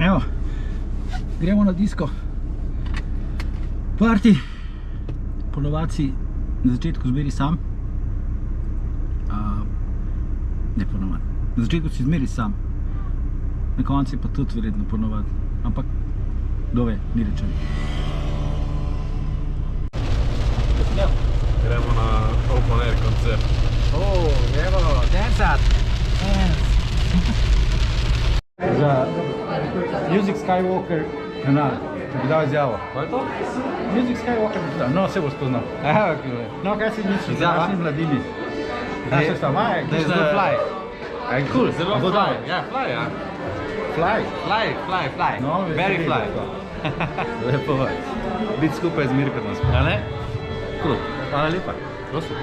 Evo, gremo na disko. Party. Ponovadi si na začetku zmeri sam. Ne ponovadi. Na začetku si zmeri sam. Na konci pa tudi verjetno ponovadi. Ampak, kdo ve, ni rečeno. Gremo na open air koncert. Evo, dansat. Za Music Skywalker kanal, če bi dal izjavo. Kaj je to? Music Skywalker, no, se bo spoznal. No, kaj si misliš, Izjava? današnji mladini? Kaj se sta, Da je zelo fly. Cool, Zelo bo fly. dobro. Ja, fly, ja. Fly? No, Very veseli, fly. lepo. Lepo. Biti skupaj z Mirkom nas. Ja, ne? Cool. Hvala lepa. Prosim.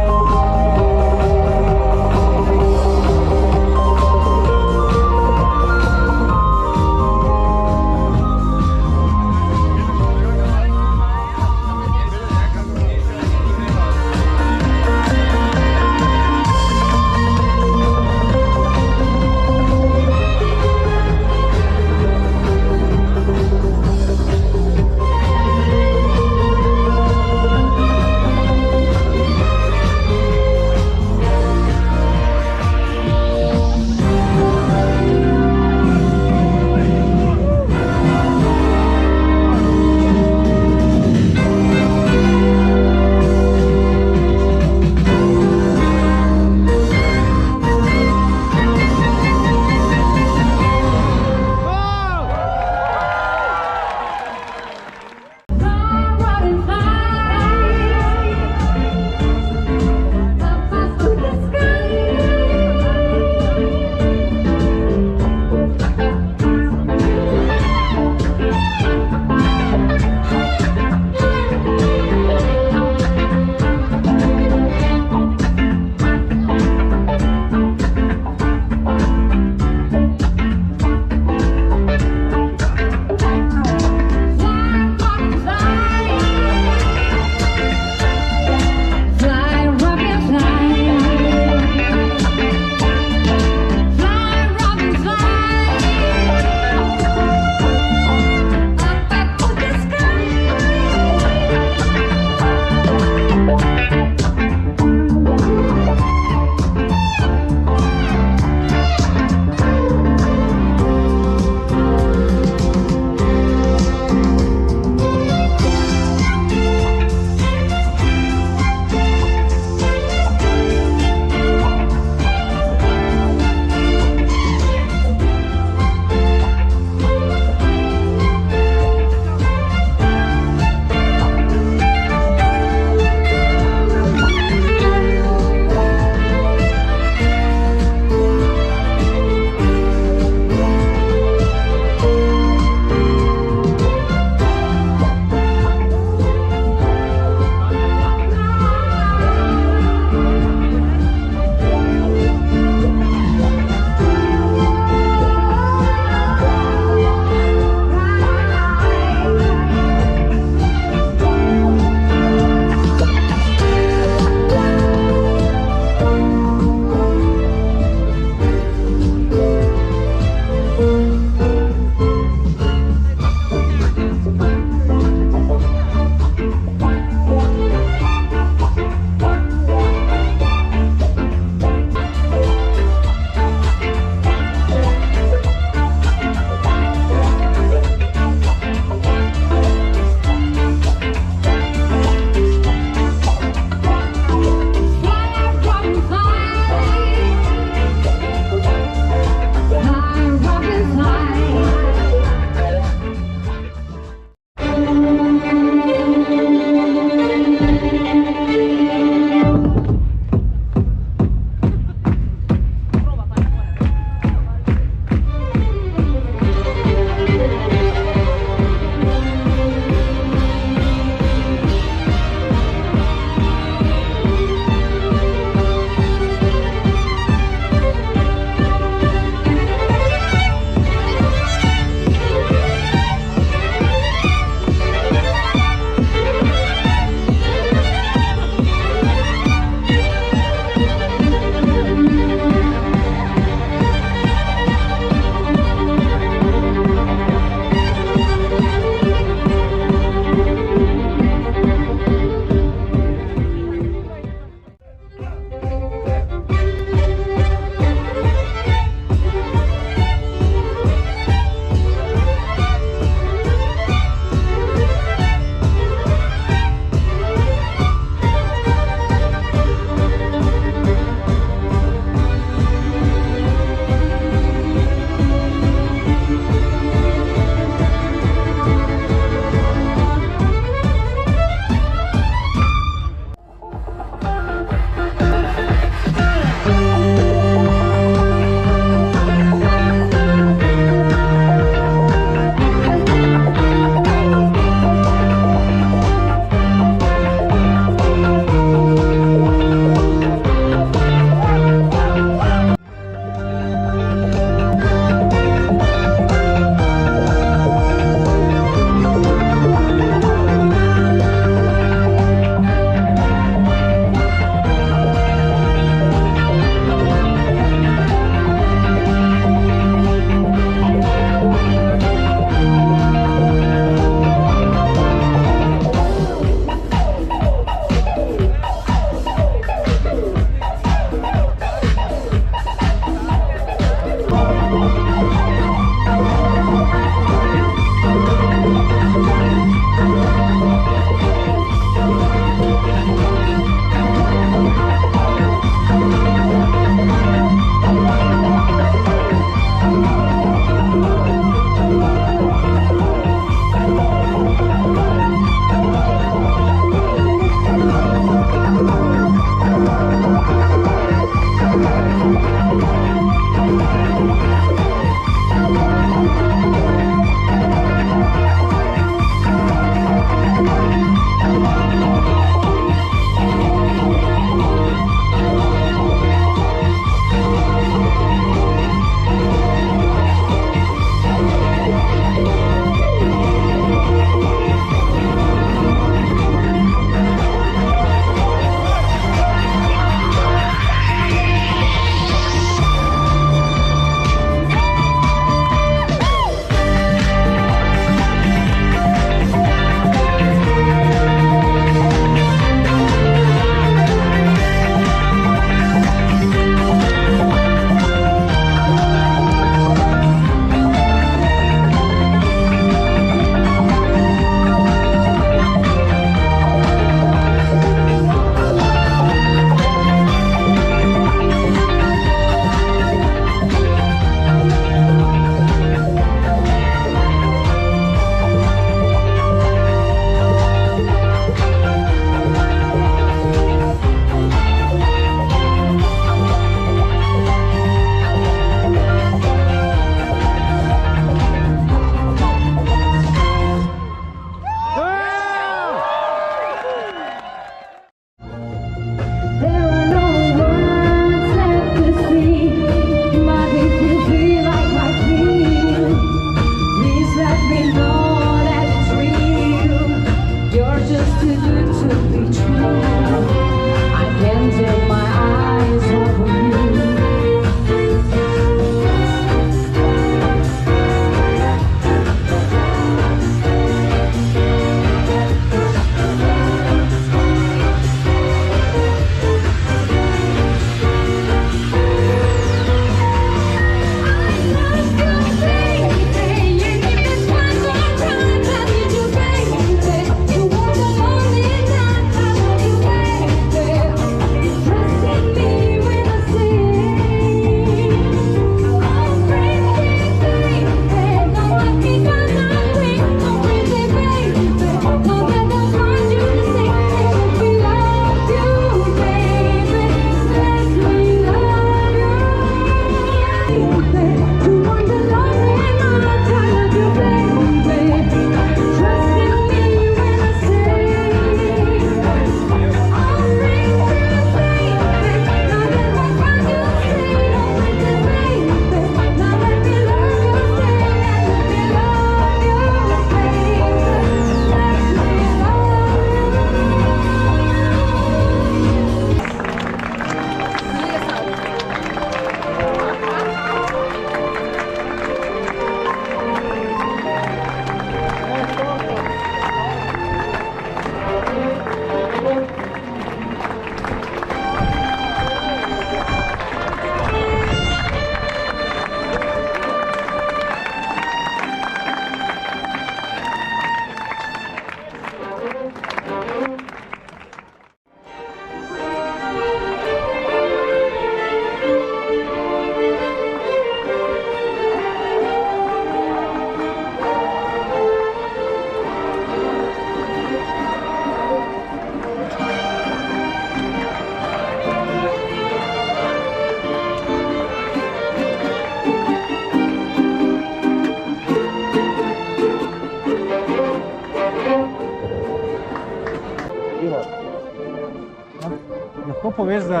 Lahko poveš za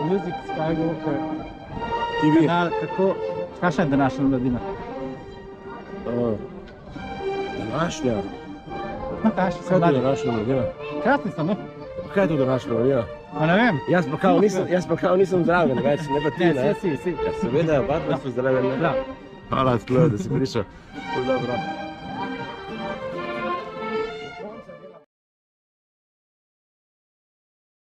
Music Skywalker TV. kanal, kakšna je današnja mladina? Današnja? No, kakšni so Kaj je to mladi? današnja mladina? Krasni so, no? Kaj je to današnja mladina? A ne vem. Jaz pa kao nisem zraven več, ne pa ti, Ne, ne? si. Ja, seveda, oba dva so zraven, ne? Prav. Hvala, Tlo, da si prišel. Ful dobro.